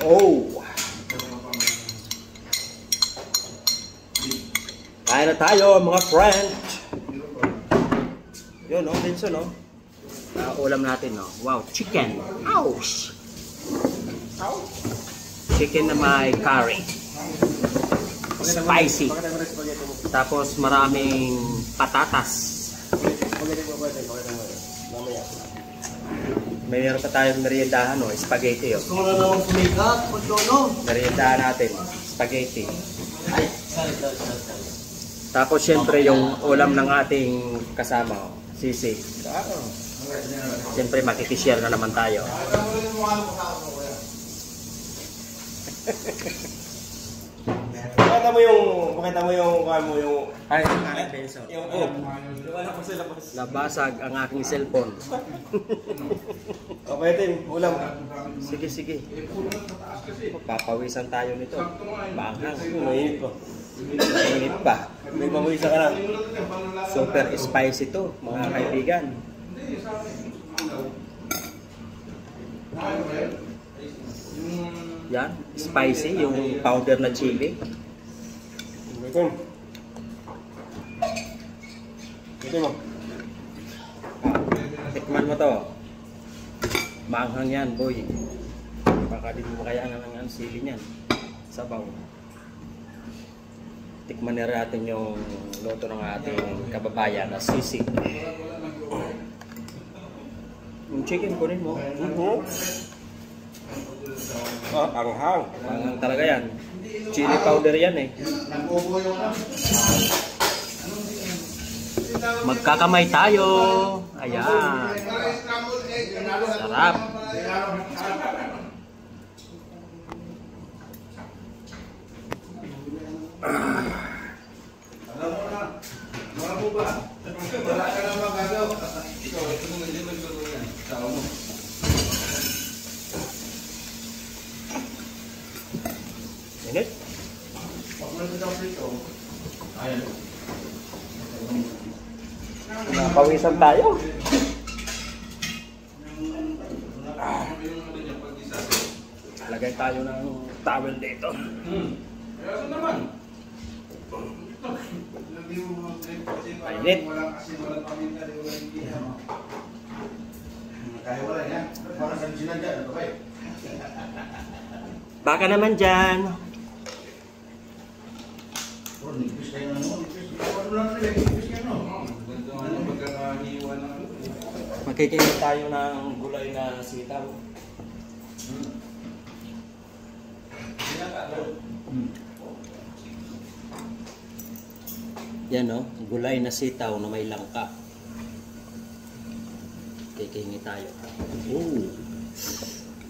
Oh! Kain na tayo mga friend! Yun, no? Pinso, no? Ulam natin, no? Wow, chicken! Ouch! Chicken na may curry. Spicy. Tapos maraming patatas. Mayroon pa tayong meriendahan, no? Spaghetti, oh. Kung na naman sumikat, pagdono. Meriendahan natin. Spaghetti. Tapos syempre yung ulam ng ating kasama, oh. Sisi. Syempre makikishare na naman tayo. Pakita mo yung Ay, nabasag ang aking cellphone. Okay, Tim, ulam. Sige, sige. Papawisan tayo nito. Banghang. Mainit pa. Mainit pa. May mamulisa ka lang. Super spicy to, mga kaibigan. Yan, spicy, yung powder na chili. Ito. Ito mo. Tikman mo to. Manghang yan, boy. Baka di mo makayaan ng sili niyan. Sabaw. Tikman na natin yung luto ng ating kababayan na sisi. Yung chicken, kunin mo. Anghang. Manghang talaga yan. Chili powder yan eh. Magkakamay tayo. Ayan. Sarap. Init? Napawisan tayo. Lagay tayo ng towel dito. Mainit. Baka naman dyan. Magkikain tayo ng gulay na sitaw. Yan, no? Gulay na sitaw na may langka. Kikain tayo. Oh.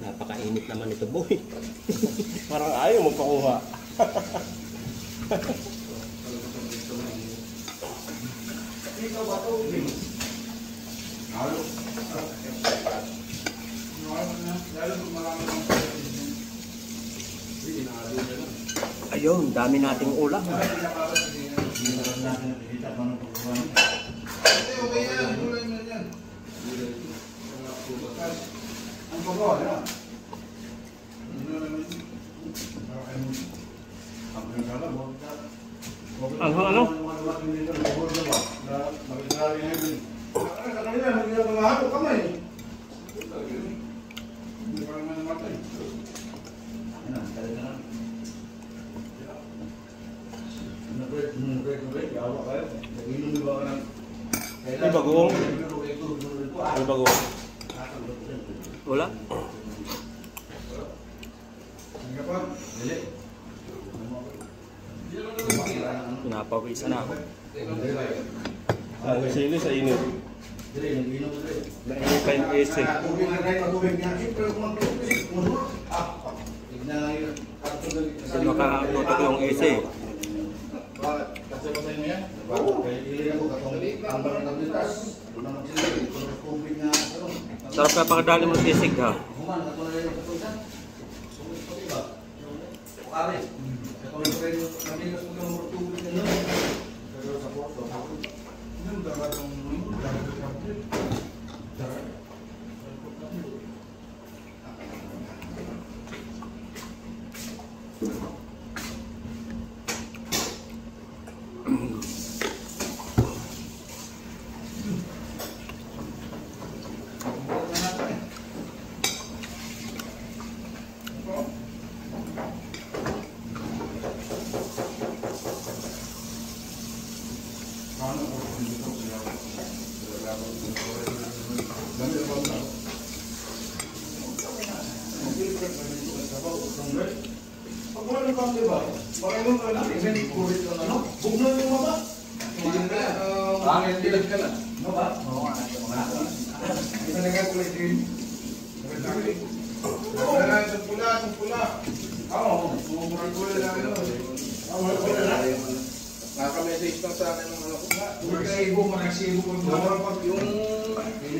Napakainit naman ito, boy. Parang ayaw magpakuha. Ayun, dami nating ulam. Ano? May bagong. May bagong. Wala? Napawisan na ako. Ang sili sa init. Nainit pa yung AC. Kasi makakatutok yung AC. Sarap ka pakadali mo sisig, ha? Pag wala ng kamay ba? Baka yung anak, hindi kulit lang ano? Bugno yung mama. Pangit dilag ka na. Ano ba? Oo nga. Isa na nga kulit din. Itong pula. Oo. Mumura-pula lang ito. Mumura-pula lang. Naka-message lang sa akin ng ano ko. Marasibo yung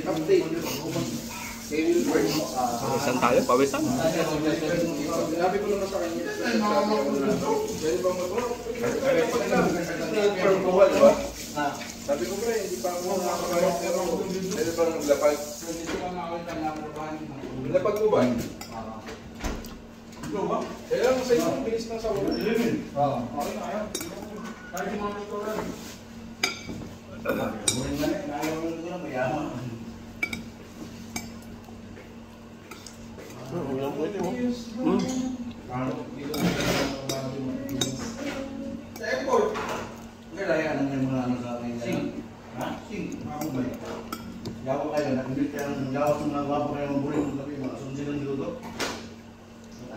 update. Pawisan tayo, pawisan. Sinabi ko naman sa kanya. Pwede bang sabi ko ba, hindi pa ako nakakagawa. Pwede bang maglapag? Lapag mo ba? Ito ba? Kaya lang sa isang bilis ng sawa. Oo. Okay na kaya. Kahit yung mga restaurant. Buring na ayaw mo na mayaman. Ulang pwede mo. Sa airport. Kaya lang yung mga ano sa akin. Sing. Ha? Sing. Ako ba? Yawa kayo. Nakimbit kayo ng yawa sa mga wapo kayo ng buring. Mga sundin ng luto.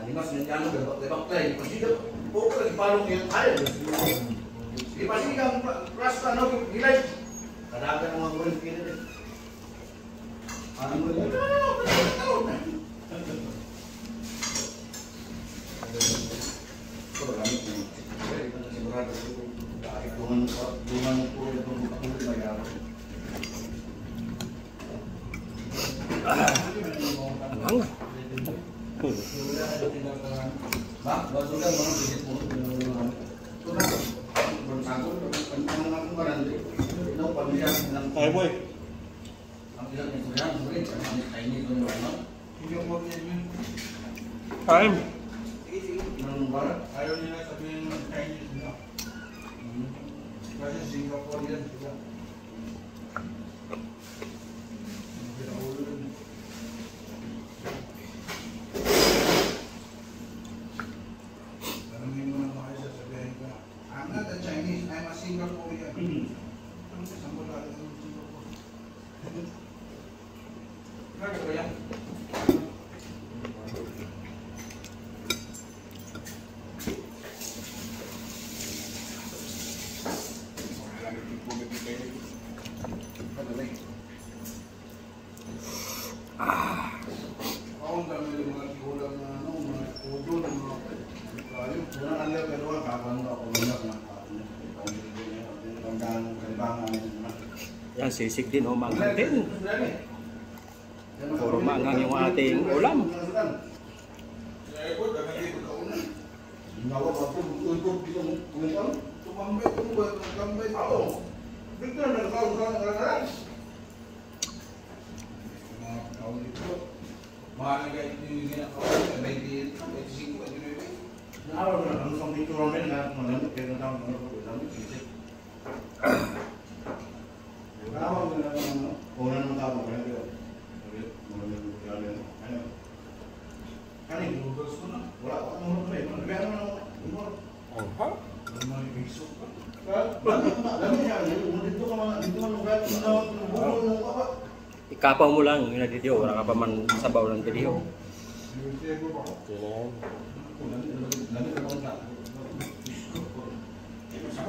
Mas nandiyan mo debak play. Pasigaw. Puro lagi parang yung tayo. Di pasigaw rasta ano gilay. Kadagan mga buring kini. Ano mo yun? Ay, boy. Time. Ayaw nila sabihin ng Chinese nila. Kasi Singaporean sila. Tanungin mo naman kayo sasabihin ko, I'm not a Chinese, I'm a Singaporean. Saan mo lahat ng Singapore? Ano ba yan? Ang dami ng mga kulang na ano, mga kudo ng mga kayo. Unang alam pero kakanda ako na pagdaan ng kalibangan. Yan, sisig din o mangang din. Puro mangang yung ating ulam. Sa airport, dami ko kauna. Nawa ba po, tulog dito mo, kumukang, tumambay ko mo ba, tumambay ako. Victor, nagkakaroon ka ng karang. Mga taon dito. Mahalaga ito yung ginagawa, 85, 85. Naaraw na, ang isang dito namin na malamit, kaya na tawag na ako, malamit, isip. Naaraw na lang ang una ng tawag, kaya ito. Malamit, kaya ito. Kanin, noodles ko na. Wala ko ang mga pala, magbihan mo na umor. Ha? May biso ka. Alam niya, dito ka mga, dito ka mga, bulo ng kapa. Ikapaw mo lang yung nadidiyo. Wala ka pa man sabaw ng didiyo.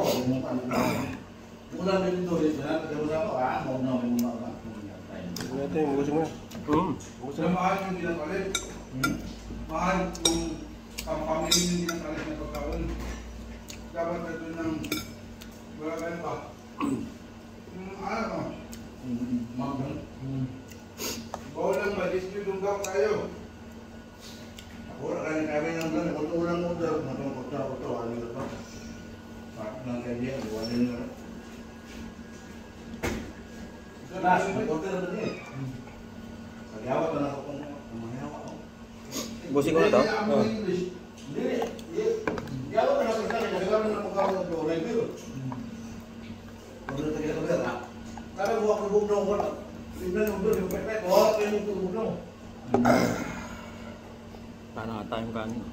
Okay na yan. Ulan din dito rin, mau na may mga Natin, bukusin mo. Sa mahal yung ginakalit. Mahal kung pamilya yung ginakalit na pagkaon. Dapat ito ng wala kayo pa. Ano? Magang. Bawal lang ba? Dispute dunggaw tayo. Wala ka na kami ng gano'n. Kung ulang mo daw, matang kota-kota, ano yun ba? Pakit lang kayo yan, wala yun na. Nas, magkota na ba niya? Magyawat na ako kung mayawa ako. Busin ko na to? Oo. Hindi, yawat na ako sa akin. Nagkaroon na magkakaroon ng doray ko. Kung na tayo ka ba? Kaya buwak na bugnaw ko na. Tignan mo doon, yung pepet. Buwak kayo yung bugnaw. Sana nga tayong kanin.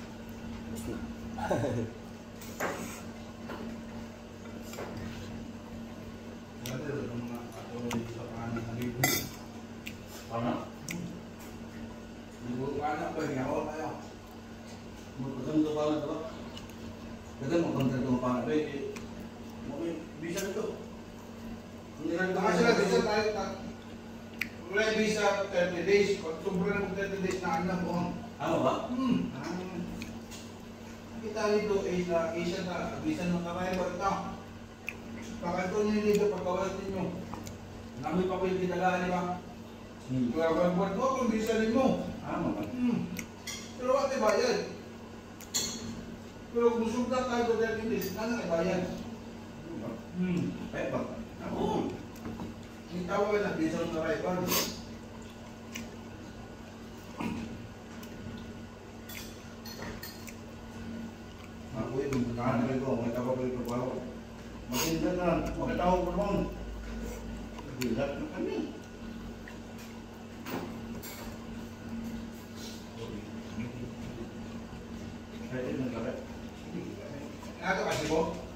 Ano? Anak ba? Yawa kayo. Magkaganda pa lang ito. Dagan magkaganda pa lang. Bisa ito. Baka sila bisa tayo. Wala yung visa 30 days. Pag sobra ng 30 days na anak mo. Ano ba? Kita nito Asia na visa ng arrival ito. Baka ito nilito pagkawalas ninyo. Namin papel kinagaan, di ba? Kaya buat mo kung visa ninyo. Pero wala bayad. Pero kung sumda tayo 30 days, ano bayad? Kaya ba? Oo. Yung tawag na visa ng arrival. Ako yung magkakaroon ko, may kapapal ko pa ako. Magsindan na, makatawag ko naman. Bilat na kami. Kaya yun ang kapit. Ano kasi po?